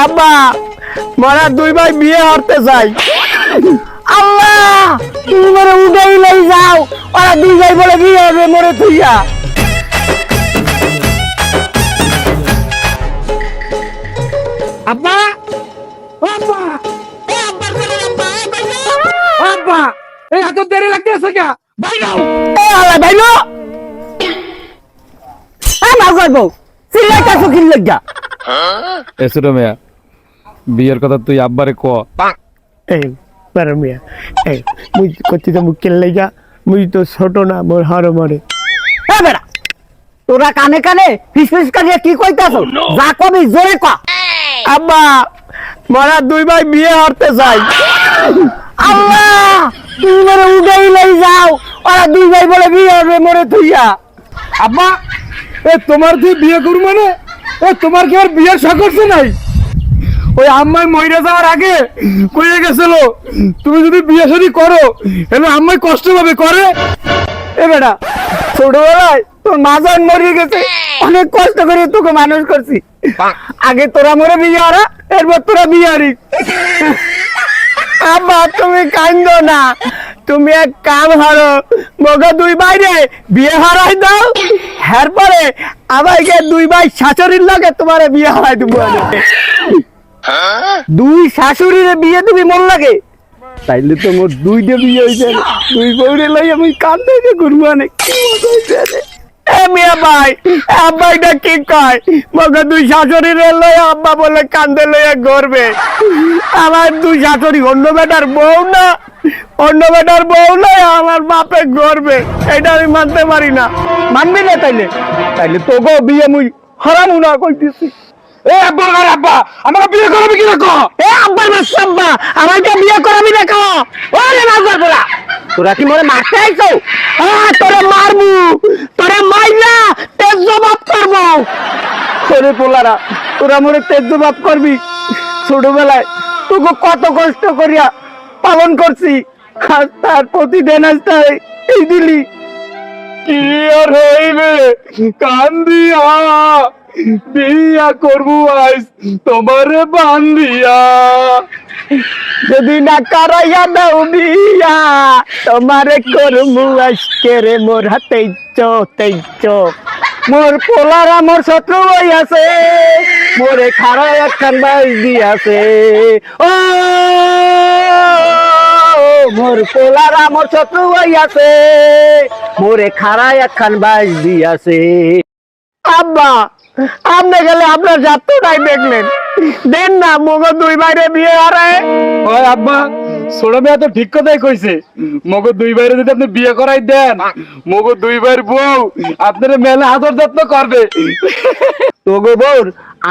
আব্বা মোরা দুই ভাই বিয়ে করতে চাই। আল্লাহ তুমি মোরে উঠাই লই যাও, ওরা দুই ভাই বলে বিয়ে হবে মোরে তুইয়া। আব্বা আব্বা এ আব্বার করে আব্বা আব্বা এই এত দেরি লাগতেছে কে ভাই নাও এ আল্লাহ ভাইলো এ না করবো সিলেটা সুখিল লাগা। এসুরা মিয়া বিয়ের কথা তুই আব্বারে ক। এই পারমিয়া এই মুই কচ্ছি তো মুখ কেলে লাগা, মুই তো ছোট না মোর হাড় মরে। এ বেড়া তোরা কানে কানে ফিস ফিস করিয়া কি কইতাছ? যা কবি জোরে ক। আব্বা মোরা দুই ভাই বিয়ে করতে চাই। আল্লাহ তুমি মোরে উঠাই লই যাও, ওরা দুই ভাই বলে বিয়ে হবে মোরে তুইয়া। আব্বা এ তোমার তুই বিয়ে করু মানে এ তোমার কি আর বিয়ের শখ করছে নাই? ওই আম্মাই মইরা যাওয়ার আগে কইয়ে গেছিল তুমি যদি বিয়ে শাদী করো তাহলে আম্মাই কষ্ট পাবে করে। এ বেটা ছোটবেলায় তোর মা যখন মরিয়ে গেছে অনেক কষ্ট করে তোকে মানুষ করছি, আগে তোরা মরে বিয়ে হারা এরপর তোরা বিয়ে হারি। আব্বা তুমি কান্দো না, তুমি এক কাম হারো মগা দুই বাইরে বিয়ে হারাই দাও, এরপরে আমাকে দুই ভাই শাশুড়ির লাগে তোমার বিয়ে হারাই দেবো। দুই শাশুড়ির বিয়ে তুমি মন লাগে তাইলে তো মোর দুইটা বিয়ে হয়েছে, দুই বউরে লই আমি কান্দে যে ঘুরবো অনেক। এ মিয়া ভাই আব্বাইটা কি কয় মগা দুই শাশুড়ির লই আব্বা বলে কান্দে লইয়া ঘুরবে। আমার দুই শাশুড়ি অন্য বেটার বউ না, অন্য বেটার বউ নয় আমার বাপে ঘুরবে, এটা আমি মানতে পারি না। মানবি না তাইলে? তাইলে তোকে বিয়ে মুই হারামু না কইতেছি। এ আব্বা আর আব্বা আমাকে বিয়ে করবি কি না ক? এ আব্বার বাচ্চা আমাকে বিয়ে করাবি না কা? ওরে মারবার বলা তোরা কি মরে মারতে আইছো? তোরে মারবো, তোরে মাইলা তেজ জবাব করবো। তোরে পোলারা তোরা মরে তেজ জবাব করবি। ছোটবেলায় তোকে কত কষ্ট করিয়া পালন করছি, আজ তার প্রতিদিন আজ এই দিলি। কি আর হইবে কান্দিয়া বিয়া করবো আইস তোমারে বান্দিয়া। যদি না করাইয়া দাও বিয়া তোমারে করমু আজকে রে মোর হাতে তেইচ। মোর পোলারা মোর শত্রু হইয়াছে, মোরে খারা একখান বাইশ দিয়াছে। ও মোর পোলারা মোর শত্রু হইয়াছে, মোরে খারা একখান বাইশ দিয়াছে। আব্বা আপনি গেলে আপনার যাত্রাটাই দেখলেন, দেন না মগো দুই বাইরে বিয়ে হারায়। ওই আব্বা ছোট মেয়ে তো ঠিক কথাই কইছে, মগো দুই ভাইরে যদি আপনি বিয়ে করাই দেন মগো দুই ভাইয়ের বউ আপনার মেলা আদর যত্ন করবে। তোগো বউর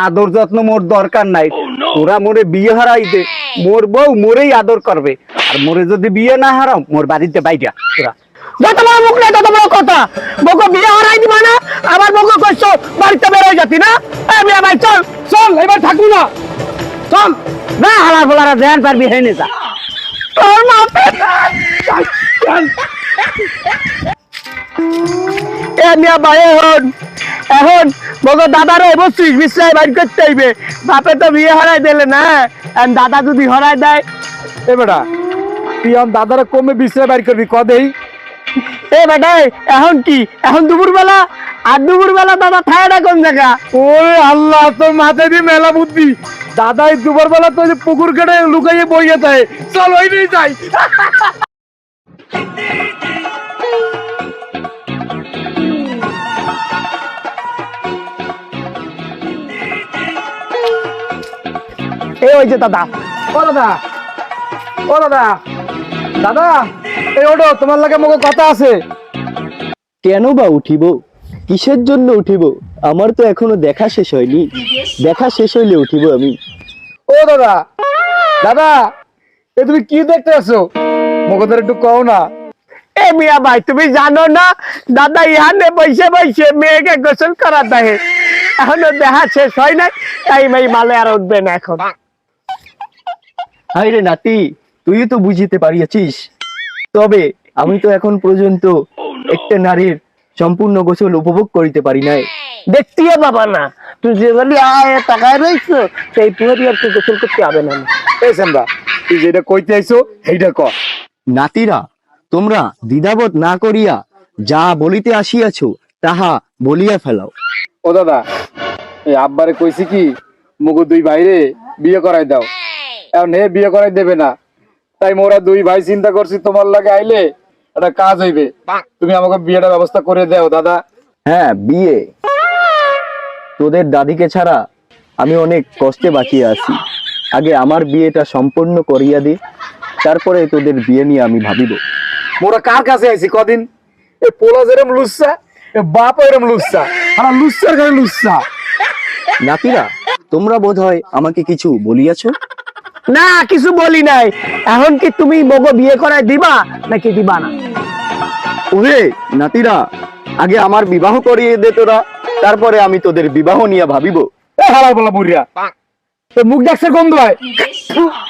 আদর যত্ন মোর দরকার নাই, তোরা মোরে বিয়ে হারাই দে, মোর বউ মোরেই আদর করবে। আর মোরে যদি বিয়ে না হারাও মোর বাড়িতে বাইরা তোরা যত বড় মুখ নেই তত বড় কথা। বউকে বিয়ে হারাই দিবা না, আবার বউকে কইছো বাড়িতে বেরোয় যাতি না? বিয়ে ভাই চল চল এবার থাকবো না, চল না হালার ফলারা ধ্যান পারবি হেনে যা তোর মাপে। এ মিয়া ভাই এখন বগো দাদারে বসছিস বিশ্রায় বাইর করতে হইবে, বাপে তো বিয়ে হারাই দিলে না, দাদা যদি হরাই দেয়। এ বেটা তুই আমার দাদারা কমে বিশ্রায় বাইর করবি কদেই। এ বেটাই এখন কি এখন দুপুর বেলা, আর দুপুর বেলা দাদা থায়টা কোন জায়গা? ওরে আল্লাহ তোর মাথায় দিয়ে মেলা বুদ্ধি। দাদাই দুপুর বেলা তো যে পুকুর কেটে লুকাইয়ে বইয়ে যায়, চল ওই নিয়ে যাই। এই ওই যে দাদা। ও দাদা, ও দাদা, দাদা এই ওটো তোমার লাগে মুখে কথা আছে। কেন বা উঠিব, কিসের জন্য উঠিব? আমার তো এখনো দেখা শেষ হয়নি, দেখা শেষ হইলে উঠিব আমি। ও দাদা, দাদা এ তুমি কি দেখতে আছো মুখে ধরে একটু কও না। এ মিয়া ভাই তুমি জানো না দাদা ইহানে বসে বসে মেয়েকে গোসল করা দেয়, এখনো দেখা শেষ হয় নাই, তাই ভাই মালে আর উঠবে না এখন। হাই রে নাতি, তুই তো বুঝিতে পারিয়াছিস, তবে আমি তো এখন পর্যন্ত একটা নারীর সম্পূর্ণ গোসল উপভোগ করিতে পারি নাই। দেখতেও পাবা না, তুই যে বলি আয় টাকায় রইছো সেই পুয়ারি আর গোসল করতে হবে না। এই শ্যামরা, তুই যেটা কইতে আইছো সেইটা ক। নাতিরা, তোমরা দ্বিধাবোধ না করিয়া যা বলিতে আসিয়াছ তাহা বলিয়া ফেলাও। ও দাদা, এই আব্বারে কইছি কি মুগো দুই ভাইরে বিয়ে করাই দাও। এখন হে বিয়ে করাই দেবে না, তাই মোরা দুই ভাই চিন্তা করছি তোমার লাগে আইলে একটা কাজ হইবে, তুমি আমাকে বিয়েটা ব্যবস্থা করে দাও দাদা। হ্যাঁ, বিয়ে। তোদের দাদিকে ছাড়া আমি অনেক কষ্টে বাঁচিয়ে আছি। আগে আমার বিয়েটা সম্পূর্ণ করিয়া দে, তারপরে তোদের বিয়ে নিয়ে আমি ভাবিব। মোরা কার কাছে আইছি কদিন? এ পোলা যেরম লুচ্ছা, এ বাপ এরম লুচ্ছা, আর লুচ্ছার ঘরে লুচ্ছা। নাতিরা, তোমরা বোধহয় আমাকে কিছু বলিয়াছ? না, কিছু বলি নাই। এখন কি তুমি মগো বিয়ে করায় দিবা নাকি দিবা না? ওরে নাতিরা, আগে আমার বিবাহ করিয়ে দে তোরা, তারপরে আমি তোদের বিবাহ নিয়ে ভাবিব। এ হালা বলা বুড়িয়া, তো মুখ ডাকছে গন্ধ হয়,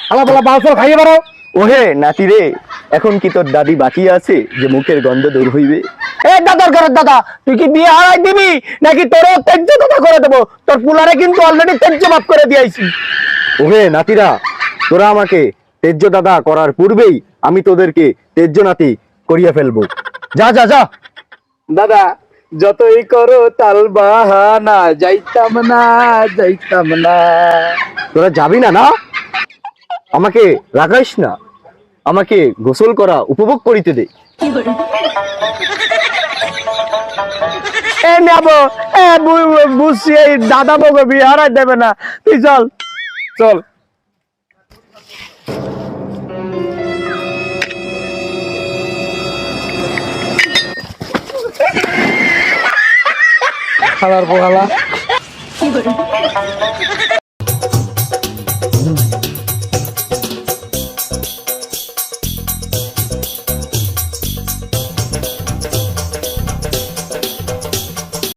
হালা বলা বাউসল খাইয়ে বাড়াও। ওহে নাতিরে, এখন কি তোর দাদি বাকি আছে যে মুখের গন্ধ দূর হইবে? এ দাদার ঘরের দাদা, তুই কি বিয়ে হারাই দিবি নাকি তোরও তেজ্য দাদা করে দেবো? তোর পুলারে কিন্তু অলরেডি তেজ্য মাফ করে দিয়েছি। ওহে নাতিরা, তোরা আমাকে তেজ্য দাদা করার পূর্বেই আমি তোদেরকে তেজ্য নাতি করিয়া ফেলবো। যা যা যা। দাদা, যতই করো তাল বাহানা, যাইতাম না যাইতাম না। তোরা যাবি না? না, আমাকে রাগাইস না, আমাকে গোসল করা উপভোগ করিতে দে। এ নেবো, বুঝছি এই দাদা মগো বিয়ে হারাই দেবে না। তুই চল চল। খালার পোহালা